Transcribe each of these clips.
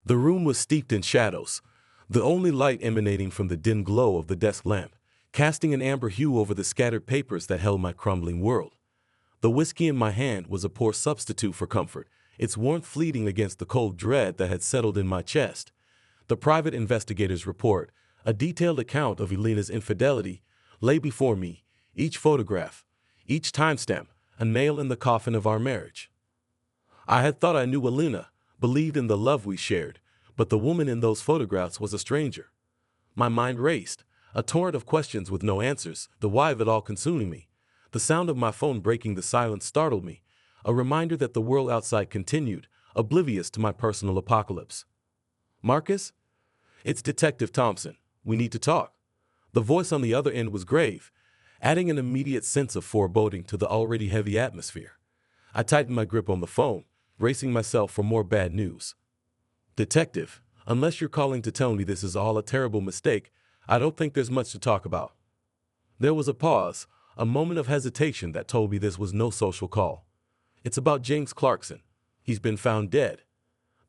The room was steeped in shadows, the only light emanating from the dim glow of the desk lamp, casting an amber hue over the scattered papers that held my crumbling world. The whiskey in my hand was a poor substitute for comfort, its warmth fleeting against the cold dread that had settled in my chest. The private investigator's report, a detailed account of Elena's infidelity, lay before me, each photograph, each timestamp, a nail in the coffin of our marriage. I had thought I knew Elena, believed in the love we shared, but the woman in those photographs was a stranger. My mind raced, a torrent of questions with no answers, the why of it all consuming me. The sound of my phone breaking the silence startled me, a reminder that the world outside continued, oblivious to my personal apocalypse. "Marcus? It's Detective Thompson. We need to talk." The voice on the other end was grave, adding an immediate sense of foreboding to the already heavy atmosphere. I tightened my grip on the phone, bracing myself for more bad news. "Detective, unless you're calling to tell me this is all a terrible mistake, I don't think there's much to talk about." There was a pause, a moment of hesitation that told me this was no social call. "It's about James Clarkson. He's been found dead."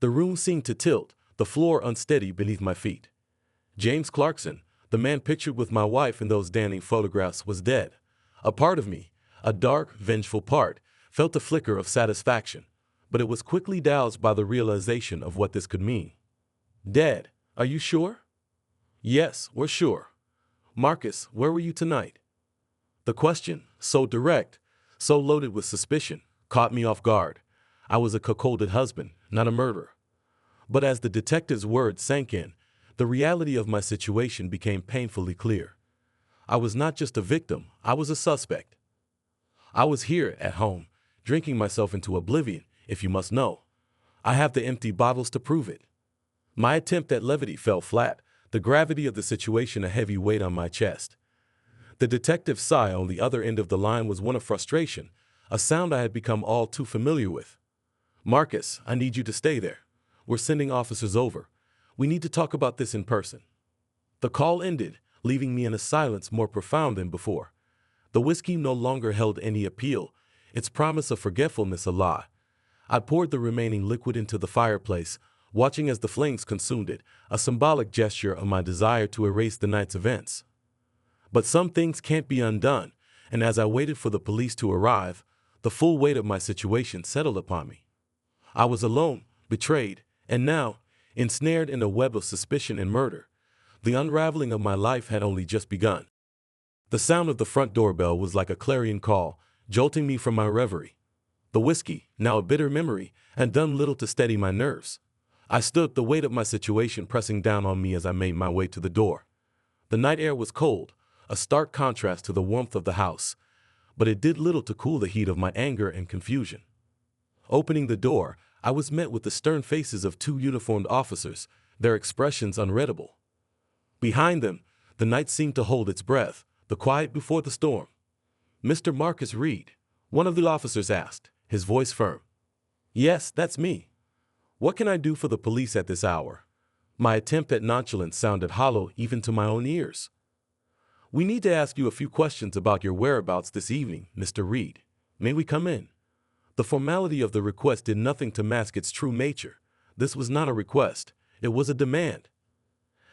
The room seemed to tilt, the floor unsteady beneath my feet. James Clarkson, the man pictured with my wife in those damning photographs, was dead. A part of me, a dark, vengeful part, felt a flicker of satisfaction, but it was quickly doused by the realization of what this could mean. "Dead? Are you sure?" "Yes, we're sure." "Marcus, where were you tonight?" The question, so direct, so loaded with suspicion, caught me off guard. I was a cuckolded husband, not a murderer. But as the detective's words sank in, the reality of my situation became painfully clear. I was not just a victim, I was a suspect. I was here, at home, drinking myself into oblivion, if you must know. I have the empty bottles to prove it. My attempt at levity fell flat, the gravity of the situation a heavy weight on my chest. The detective's sigh on the other end of the line was one of frustration, a sound I had become all too familiar with. "Marcus, I need you to stay there. We're sending officers over. We need to talk about this in person." The call ended, leaving me in a silence more profound than before. The whiskey no longer held any appeal, its promise of forgetfulness a lie. I poured the remaining liquid into the fireplace, watching as the flames consumed it, a symbolic gesture of my desire to erase the night's events. But some things can't be undone, and as I waited for the police to arrive, the full weight of my situation settled upon me. I was alone, betrayed, and now, ensnared in a web of suspicion and murder. The unraveling of my life had only just begun. The sound of the front doorbell was like a clarion call, jolting me from my reverie. The whiskey, now a bitter memory, had done little to steady my nerves. I stood, the weight of my situation pressing down on me as I made my way to the door. The night air was cold, a stark contrast to the warmth of the house, but it did little to cool the heat of my anger and confusion. Opening the door, I was met with the stern faces of two uniformed officers, their expressions unreadable. Behind them, the night seemed to hold its breath, the quiet before the storm. "Mr. Marcus Reed?" one of the officers asked, his voice firm. "Yes, that's me. What can I do for the police at this hour?" My attempt at nonchalance sounded hollow even to my own ears. "We need to ask you a few questions about your whereabouts this evening, Mr. Reed. May we come in?" The formality of the request did nothing to mask its true nature. This was not a request, it was a demand.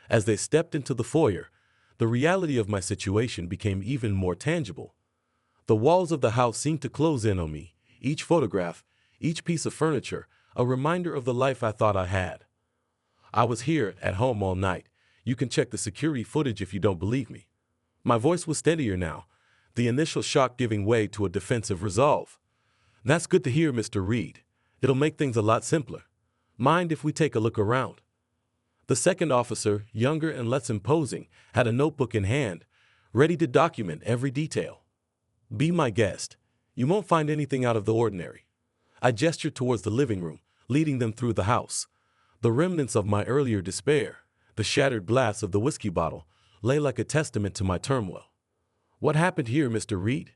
As they stepped into the foyer, the reality of my situation became even more tangible. The walls of the house seemed to close in on me, each photograph, each piece of furniture, a reminder of the life I thought I had. I was here, at home all night. You can check the security footage if you don't believe me. My voice was steadier now, the initial shock giving way to a defensive resolve. "That's good to hear, Mr. Reed. It'll make things a lot simpler. Mind if we take a look around?" The second officer, younger and less imposing, had a notebook in hand, ready to document every detail. "Be my guest. You won't find anything out of the ordinary." I gestured towards the living room, leading them through the house. The remnants of my earlier despair, the shattered glass of the whiskey bottle, lay like a testament to my turmoil. "What happened here, Mr. Reed?"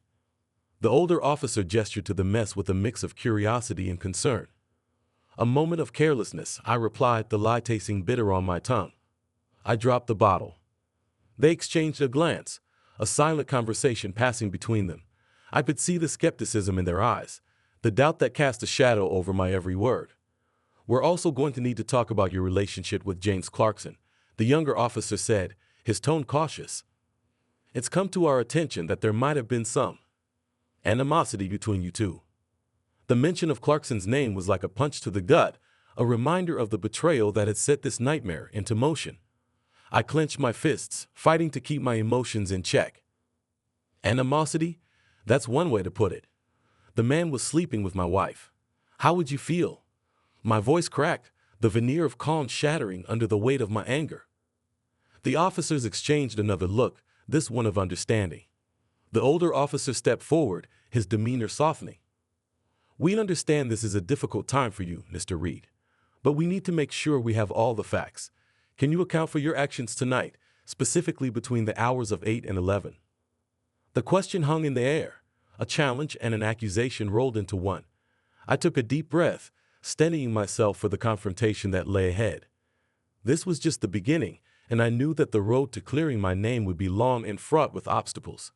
The older officer gestured to the mess with a mix of curiosity and concern. "A moment of carelessness," I replied, the lie tasting bitter on my tongue. I dropped the bottle. They exchanged a glance, a silent conversation passing between them. I could see the skepticism in their eyes, the doubt that cast a shadow over my every word. We're also going to need to talk about your relationship with James Clarkson, the younger officer said, his tone cautious. It's come to our attention that there might have been some animosity between you two. The mention of Clarkson's name was like a punch to the gut, a reminder of the betrayal that had set this nightmare into motion. I clenched my fists, fighting to keep my emotions in check. Animosity? That's one way to put it. The man was sleeping with my wife. How would you feel? My voice cracked, the veneer of calm shattering under the weight of my anger. The officers exchanged another look, this one of understanding. The older officer stepped forward, his demeanor softening. We understand this is a difficult time for you, Mr. Reed, but we need to make sure we have all the facts. Can you account for your actions tonight, specifically between the hours of 8 and 11? The question hung in the air. A challenge and an accusation rolled into one. I took a deep breath, steadying myself for the confrontation that lay ahead. This was just the beginning, and I knew that the road to clearing my name would be long and fraught with obstacles.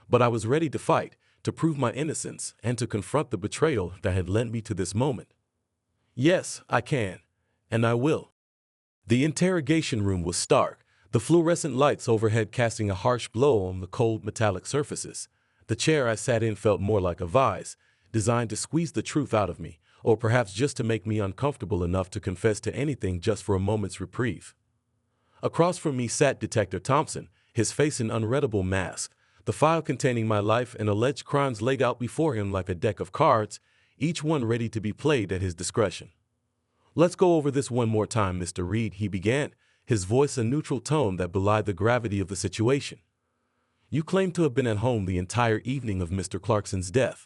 But I was ready to fight, to prove my innocence, and to confront the betrayal that had led me to this moment. Yes, I can, and I will. The interrogation room was stark, the fluorescent lights overhead casting a harsh glow on the cold metallic surfaces. The chair I sat in felt more like a vise, designed to squeeze the truth out of me, or perhaps just to make me uncomfortable enough to confess to anything just for a moment's reprieve. Across from me sat Detective Thompson, his face an unreadable mask, the file containing my life and alleged crimes laid out before him like a deck of cards, each one ready to be played at his discretion. Let's go over this one more time, Mr. Reed, he began, his voice a neutral tone that belied the gravity of the situation. You claim to have been at home the entire evening of Mr. Clarkson's death.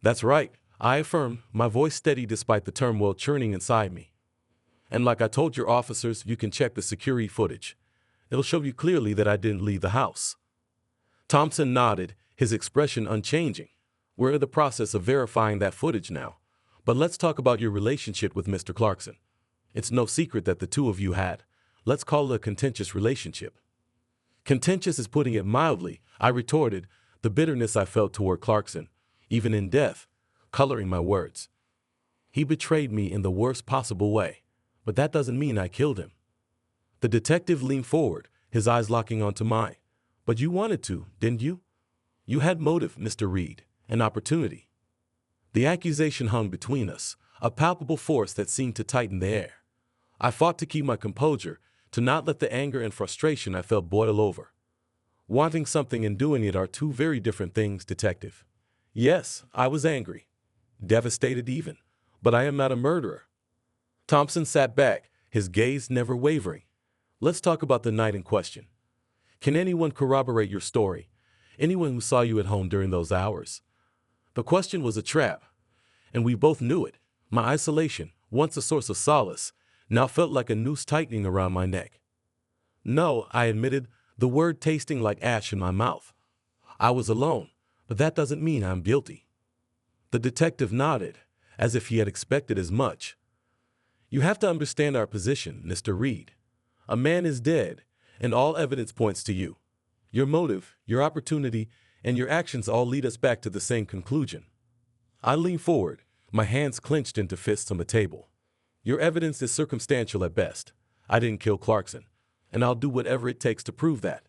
That's right, I affirm, my voice steady despite the turmoil churning inside me. And like I told your officers, you can check the security footage. It'll show you clearly that I didn't leave the house. Thompson nodded, his expression unchanging. We're in the process of verifying that footage now. But let's talk about your relationship with Mr. Clarkson. It's no secret that the two of you had, let's call it a contentious relationship. Contentious is putting it mildly, I retorted, the bitterness I felt toward Clarkson, even in death, coloring my words. He betrayed me in the worst possible way, but that doesn't mean I killed him. The detective leaned forward, his eyes locking onto mine. But you wanted to, didn't you? You had motive, Mr. Reed, an opportunity. The accusation hung between us, a palpable force that seemed to tighten the air. I fought to keep my composure, to not let the anger and frustration I felt boil over. Wanting something and doing it are two very different things, Detective. Yes, I was angry, devastated even, but I am not a murderer. Thompson sat back, his gaze never wavering. Let's talk about the night in question. Can anyone corroborate your story? Anyone who saw you at home during those hours? The question was a trap, and we both knew it. My isolation, once a source of solace, now felt like a noose tightening around my neck. No, I admitted, the word tasting like ash in my mouth. I was alone, but that doesn't mean I'm guilty. The detective nodded, as if he had expected as much. You have to understand our position, Mr. Reed. A man is dead, and all evidence points to you. Your motive, your opportunity, and your actions all lead us back to the same conclusion. I leaned forward, my hands clenched into fists on the table. Your evidence is circumstantial at best. I didn't kill Clarkson, and I'll do whatever it takes to prove that.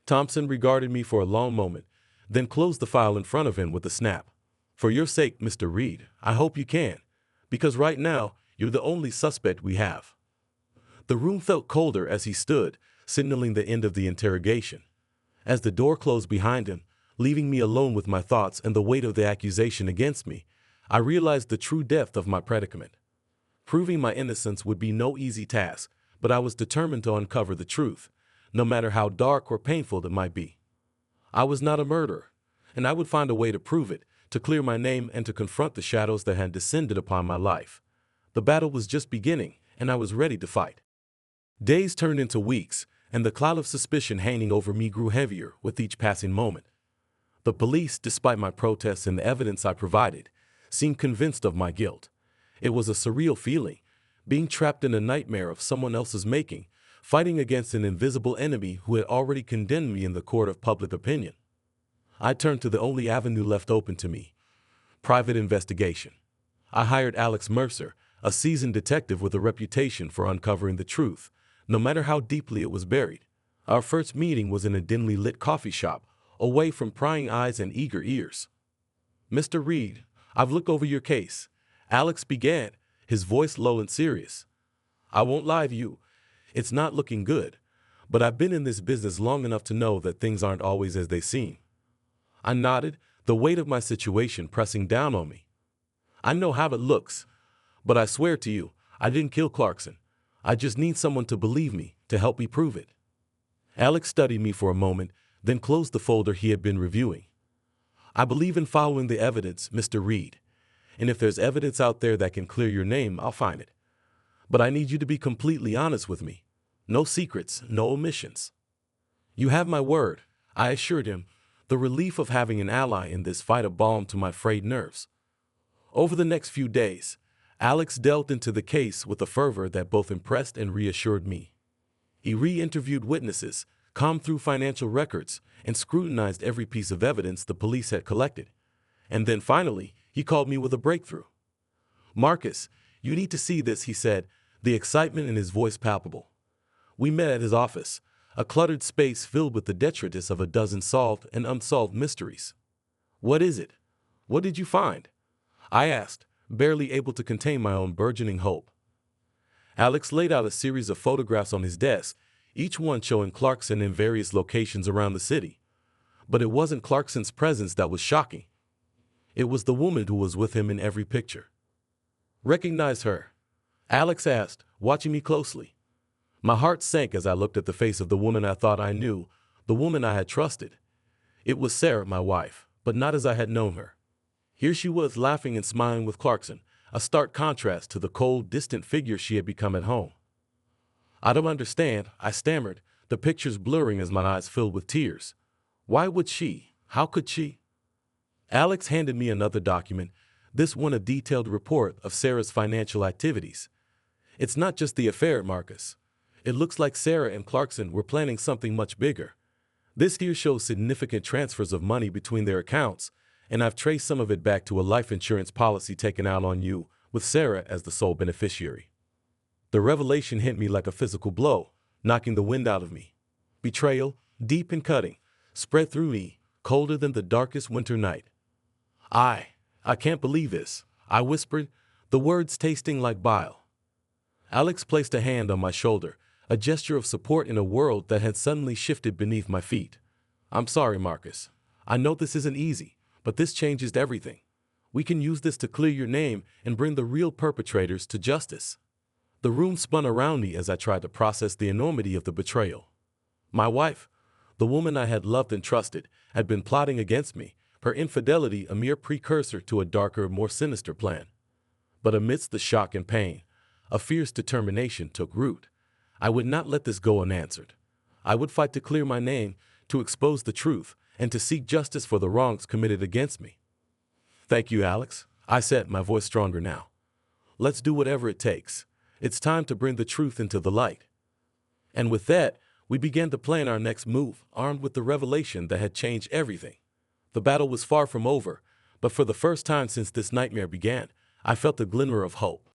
Thompson regarded me for a long moment, then closed the file in front of him with a snap. For your sake, Mr. Reed, I hope you can, because right now, you're the only suspect we have. The room felt colder as he stood, signaling the end of the interrogation. As the door closed behind him, leaving me alone with my thoughts and the weight of the accusation against me, I realized the true depth of my predicament. Proving my innocence would be no easy task, but I was determined to uncover the truth, no matter how dark or painful it might be. I was not a murderer, and I would find a way to prove it, to clear my name and to confront the shadows that had descended upon my life. The battle was just beginning, and I was ready to fight. Days turned into weeks, and the cloud of suspicion hanging over me grew heavier with each passing moment. The police, despite my protests and the evidence I provided, seemed convinced of my guilt. It was a surreal feeling, being trapped in a nightmare of someone else's making, fighting against an invisible enemy who had already condemned me in the court of public opinion. I turned to the only avenue left open to me: private investigation. I hired Alex Mercer, a seasoned detective with a reputation for uncovering the truth, no matter how deeply it was buried. Our first meeting was in a dimly lit coffee shop, away from prying eyes and eager ears. "Mr. Reed, I've looked over your case," Alex began, his voice low and serious. "I won't lie to you, it's not looking good, but I've been in this business long enough to know that things aren't always as they seem." I nodded, the weight of my situation pressing down on me. "I know how it looks, but I swear to you, I didn't kill Clarkson. I just need someone to believe me, to help me prove it." Alex studied me for a moment, then closed the folder he had been reviewing. "I believe in following the evidence, Mr. Reed, and if there's evidence out there that can clear your name, I'll find it. But I need you to be completely honest with me. No secrets, no omissions." "You have my word," I assured him, the relief of having an ally in this fight a balm to my frayed nerves. Over the next few days, Alex delved into the case with a fervor that both impressed and reassured me. He re-interviewed witnesses, combed through financial records, and scrutinized every piece of evidence the police had collected. And then finally, he called me with a breakthrough. "Marcus, you need to see this," he said, the excitement in his voice palpable. We met at his office, a cluttered space filled with the detritus of a dozen solved and unsolved mysteries. "What is it? What did you find?" I asked, barely able to contain my own burgeoning hope. Alex laid out a series of photographs on his desk, each one showing Clarkson in various locations around the city. But it wasn't Clarkson's presence that was shocking. It was the woman who was with him in every picture. "Recognize her?" Alex asked, watching me closely. My heart sank as I looked at the face of the woman I thought I knew, the woman I had trusted. It was Sarah, my wife, but not as I had known her. Here she was laughing and smiling with Clarkson, a stark contrast to the cold, distant figure she had become at home. "I don't understand," I stammered, the pictures blurring as my eyes filled with tears. "Why would she? How could she?" Alex handed me another document, this one a detailed report of Sarah's financial activities. "It's not just the affair, Marcus. It looks like Sarah and Clarkson were planning something much bigger. This here shows significant transfers of money between their accounts, and I've traced some of it back to a life insurance policy taken out on you, with Sarah as the sole beneficiary." The revelation hit me like a physical blow, knocking the wind out of me. Betrayal, deep and cutting, spread through me, colder than the darkest winter night. I can't believe this," I whispered, the words tasting like bile. Alex placed a hand on my shoulder, a gesture of support in a world that had suddenly shifted beneath my feet. "I'm sorry, Marcus. I know this isn't easy, but this changes everything. We can use this to clear your name and bring the real perpetrators to justice." The room spun around me as I tried to process the enormity of the betrayal. My wife, the woman I had loved and trusted, had been plotting against me, her infidelity a mere precursor to a darker, more sinister plan. But amidst the shock and pain, a fierce determination took root. I would not let this go unanswered. I would fight to clear my name, to expose the truth, and to seek justice for the wrongs committed against me. "Thank you, Alex," I said, my voice stronger now. "Let's do whatever it takes. It's time to bring the truth into the light." And with that, we began to plan our next move, armed with the revelation that had changed everything. The battle was far from over, but for the first time since this nightmare began, I felt a glimmer of hope.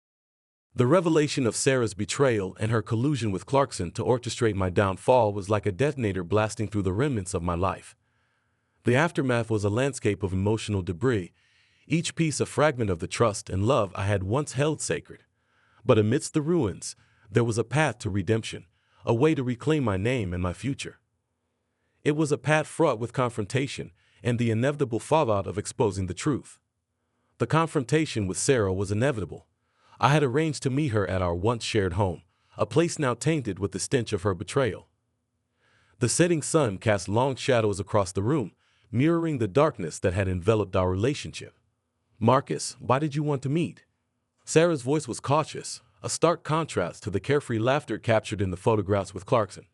The revelation of Sarah's betrayal and her collusion with Clarkson to orchestrate my downfall was like a detonator blasting through the remnants of my life. The aftermath was a landscape of emotional debris, each piece a fragment of the trust and love I had once held sacred. But amidst the ruins, there was a path to redemption, a way to reclaim my name and my future. It was a path fraught with confrontation and the inevitable fallout of exposing the truth. The confrontation with Sarah was inevitable. I had arranged to meet her at our once shared home, a place now tainted with the stench of her betrayal. The setting sun cast long shadows across the room, mirroring the darkness that had enveloped our relationship. "Marcus, why did you want to meet?" Sarah's voice was cautious, a stark contrast to the carefree laughter captured in the photographs with Clarkson.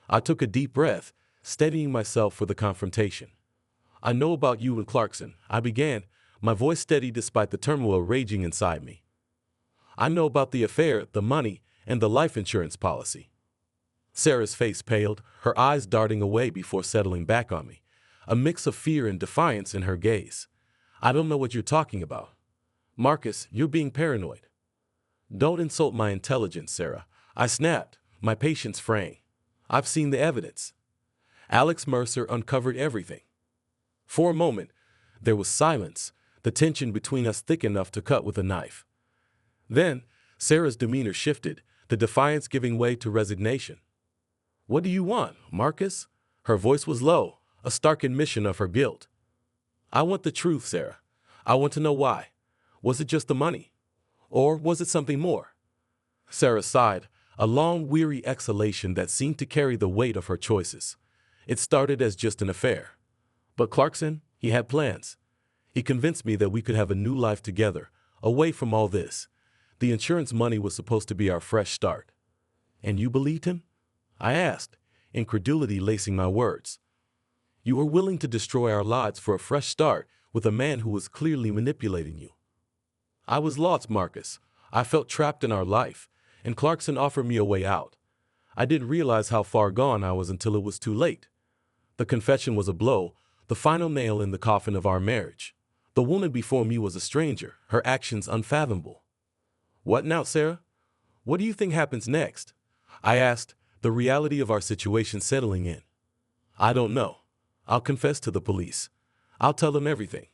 I took a deep breath, steadying myself for the confrontation. "I know about you and Clarkson," I began, my voice steady despite the turmoil raging inside me. "I know about the affair, the money, and the life insurance policy." Sarah's face paled, her eyes darting away before settling back on me, a mix of fear and defiance in her gaze. "I don't know what you're talking about." "Marcus, you're being paranoid." Don't insult my intelligence, Sarah. I snapped, my patience fraying. I've seen the evidence. Alex Mercer uncovered everything. For a moment, there was silence, the tension between us thick enough to cut with a knife. Then, Sarah's demeanor shifted, the defiance giving way to resignation. "What do you want, Marcus?" Her voice was low, a stark admission of her guilt. "I want the truth, Sarah. I want to know why. Was it just the money? Or was it something more?" Sarah sighed, a long, weary exhalation that seemed to carry the weight of her choices. It started as just an affair. But Clarkson, he had plans. He convinced me that we could have a new life together, away from all this. The insurance money was supposed to be our fresh start. "And you believed him?" I asked, incredulity lacing my words. "You were willing to destroy our lives for a fresh start with a man who was clearly manipulating you." I was lost, Marcus. I felt trapped in our life, and Clarkson offered me a way out. I didn't realize how far gone I was until it was too late. The confession was a blow, the final nail in the coffin of our marriage. The woman before me was a stranger, her actions unfathomable. "What now, Sarah? What do you think happens next?" I asked, the reality of our situation settling in. "I don't know. I'll confess to the police. I'll tell them everything.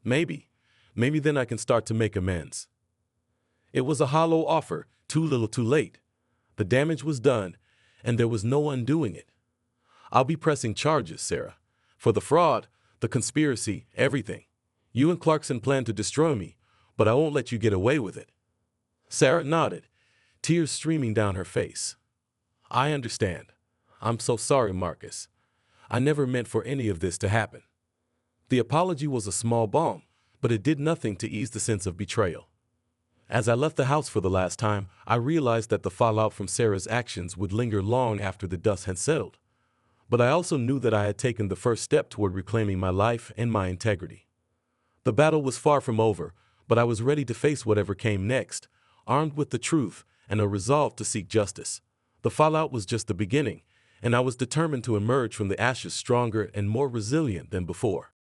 Maybe then I can start to make amends." It was a hollow offer, too little too late. The damage was done, and there was no undoing it. "I'll be pressing charges, Sarah. For the fraud, the conspiracy, everything. You and Clarkson plan to destroy me, but I won't let you get away with it." Sarah nodded, tears streaming down her face. "I understand. I'm so sorry, Marcus. I never meant for any of this to happen." The apology was a small balm, but it did nothing to ease the sense of betrayal. As I left the house for the last time, I realized that the fallout from Sarah's actions would linger long after the dust had settled. But I also knew that I had taken the first step toward reclaiming my life and my integrity. The battle was far from over, but I was ready to face whatever came next, armed with the truth and a resolve to seek justice. The fallout was just the beginning, and I was determined to emerge from the ashes stronger and more resilient than before.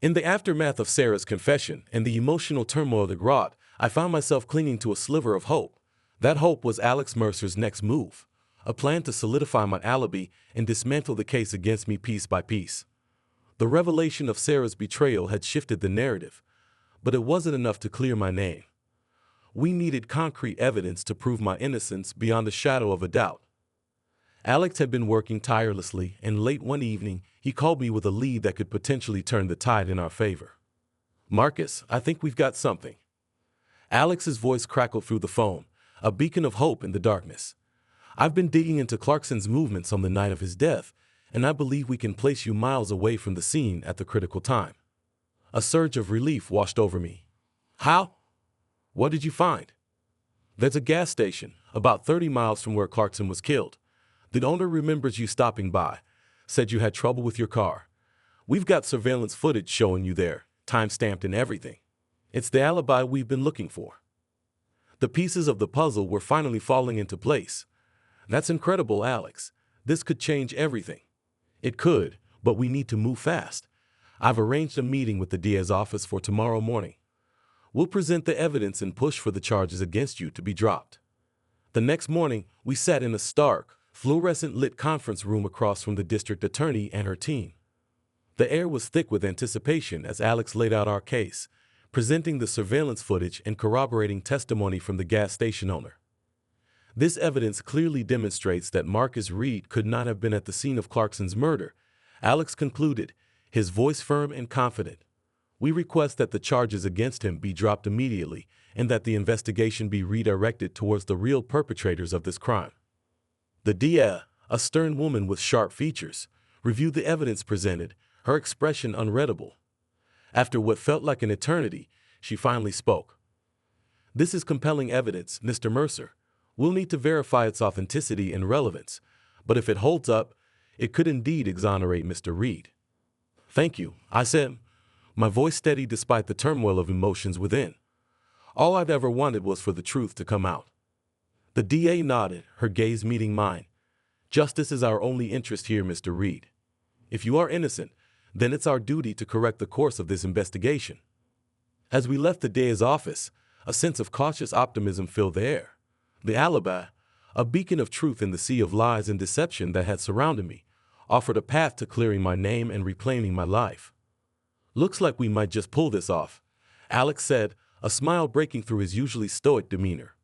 In the aftermath of Sarah's confession and the emotional turmoil it wrought, I found myself clinging to a sliver of hope. That hope was Alex Mercer's next move, a plan to solidify my alibi and dismantle the case against me piece by piece. The revelation of Sarah's betrayal had shifted the narrative, but it wasn't enough to clear my name. We needed concrete evidence to prove my innocence beyond a shadow of a doubt. Alex had been working tirelessly, and late one evening, he called me with a lead that could potentially turn the tide in our favor. "Marcus, I think we've got something." Alex's voice crackled through the phone, a beacon of hope in the darkness. "I've been digging into Clarkson's movements on the night of his death, and I believe we can place you miles away from the scene at the critical time." A surge of relief washed over me. "How? What did you find?" "There's a gas station, about 30 miles from where Clarkson was killed. The owner remembers you stopping by, said you had trouble with your car. We've got surveillance footage showing you there, time-stamped and everything. It's the alibi we've been looking for." The pieces of the puzzle were finally falling into place. "That's incredible, Alex. This could change everything." "It could, but we need to move fast. I've arranged a meeting with the DA's office for tomorrow morning. We'll present the evidence and push for the charges against you to be dropped." The next morning, we sat in a stark, fluorescent-lit conference room across from the district attorney and her team. The air was thick with anticipation as Alex laid out our case, presenting the surveillance footage and corroborating testimony from the gas station owner. This evidence clearly demonstrates that Marcus Reed could not have been at the scene of Clarkson's murder, Alex concluded, his voice firm and confident. "We request that the charges against him be dropped immediately and that the investigation be redirected towards the real perpetrators of this crime." The DA, a stern woman with sharp features, reviewed the evidence presented, her expression unreadable. After what felt like an eternity, she finally spoke. "This is compelling evidence, Mr. Mercer. We'll need to verify its authenticity and relevance, but if it holds up, it could indeed exonerate Mr. Reed." "Thank you," I said, my voice steady despite the turmoil of emotions within. All I'd ever wanted was for the truth to come out. The DA nodded, her gaze meeting mine. "Justice is our only interest here, Mr. Reed. If you are innocent, then it's our duty to correct the course of this investigation." As we left the DA's office, A sense of cautious optimism filled the air. The alibi, a beacon of truth in the sea of lies and deception that had surrounded me, offered a path to clearing my name and reclaiming my life. "Looks like we might just pull this off," Alex said, a smile breaking through his usually stoic demeanor.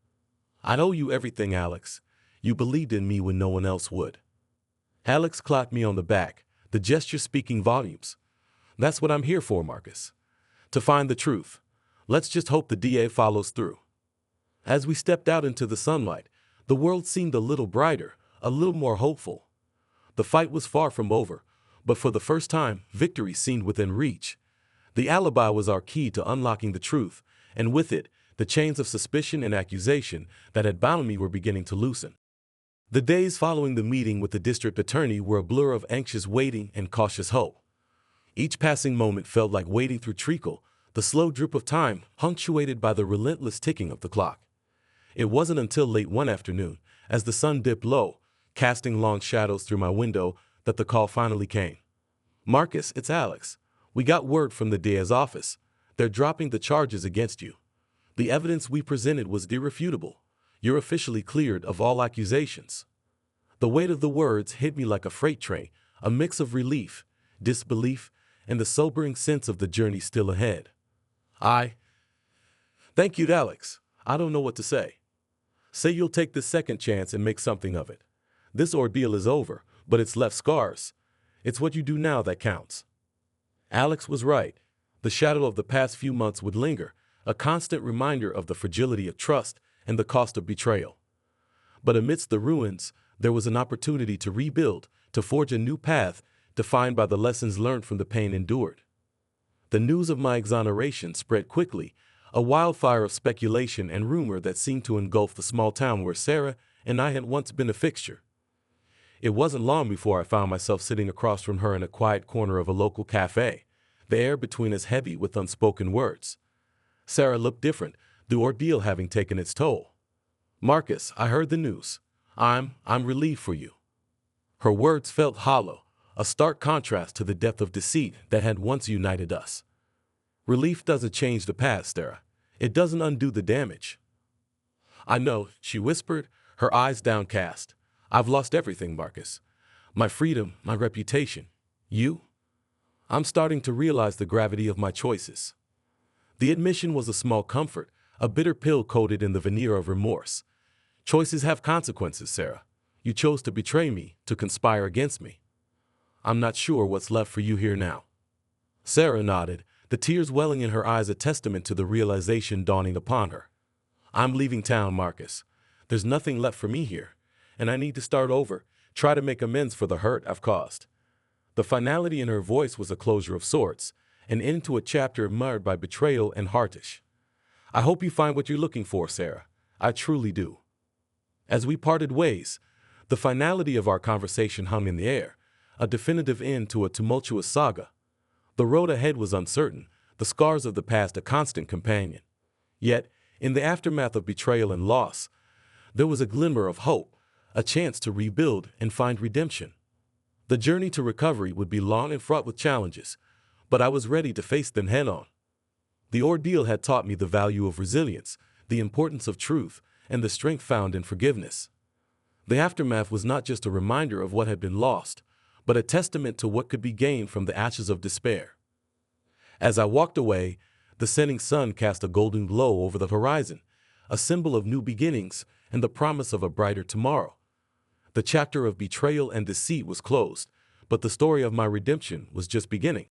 "I owe you everything, Alex. You believed in me when no one else would." Alex clapped me on the back, the gesture speaking volumes. "That's what I'm here for, Marcus. To find the truth. Let's just hope the DA follows through." As we stepped out into the sunlight, the world seemed a little brighter, a little more hopeful. The fight was far from over, but for the first time, victory seemed within reach. The alibi was our key to unlocking the truth, and with it, the chains of suspicion and accusation that had bound me were beginning to loosen. The days following the meeting with the district attorney were a blur of anxious waiting and cautious hope. Each passing moment felt like wading through treacle, the slow drip of time punctuated by the relentless ticking of the clock. It wasn't until late one afternoon, as the sun dipped low, casting long shadows through my window, that the call finally came. "Marcus, it's Alex. We got word from the DA's office. They're dropping the charges against you. The evidence we presented was irrefutable. You're officially cleared of all accusations." The weight of the words hit me like a freight train, a mix of relief, disbelief, and the sobering sense of the journey still ahead. Thank you, Alex. I don't know what to say. Say you'll take this second chance and make something of it. This ordeal is over, but it's left scars. It's what you do now that counts." Alex was right. The shadow of the past few months would linger, a constant reminder of the fragility of trust and the cost of betrayal. But amidst the ruins, there was an opportunity to rebuild, to forge a new path defined by the lessons learned from the pain endured. The news of my exoneration spread quickly, a wildfire of speculation and rumor that seemed to engulf the small town where Sarah and I had once been a fixture. It wasn't long before I found myself sitting across from her in a quiet corner of a local cafe, the air between us heavy with unspoken words. Sarah looked different, the ordeal having taken its toll. "Marcus, I heard the news. I'm relieved for you." Her words felt hollow, a stark contrast to the depth of deceit that had once united us. "Relief doesn't change the past, Sarah. It doesn't undo the damage." "I know," she whispered, her eyes downcast. "I've lost everything, Marcus. My freedom, my reputation. You? I'm starting to realize the gravity of my choices." The admission was a small comfort, a bitter pill coated in the veneer of remorse. "Choices have consequences, Sarah. You chose to betray me, to conspire against me. I'm not sure what's left for you here now." Sarah nodded, the tears welling in her eyes a testament to the realization dawning upon her. "I'm leaving town, Marcus. There's nothing left for me here, and I need to start over, try to make amends for the hurt I've caused." The finality in her voice was a closure of sorts, an end to a chapter marred by betrayal and heartache. "I hope you find what you're looking for, Sarah. I truly do." As we parted ways, the finality of our conversation hung in the air, a definitive end to a tumultuous saga. The road ahead was uncertain, the scars of the past a constant companion. Yet, in the aftermath of betrayal and loss, there was a glimmer of hope, a chance to rebuild and find redemption. The journey to recovery would be long and fraught with challenges, but I was ready to face them head-on. The ordeal had taught me the value of resilience, the importance of truth, and the strength found in forgiveness. The aftermath was not just a reminder of what had been lost, but a testament to what could be gained from the ashes of despair. As I walked away, the setting sun cast a golden glow over the horizon, a symbol of new beginnings and the promise of a brighter tomorrow. The chapter of betrayal and deceit was closed, but the story of my redemption was just beginning.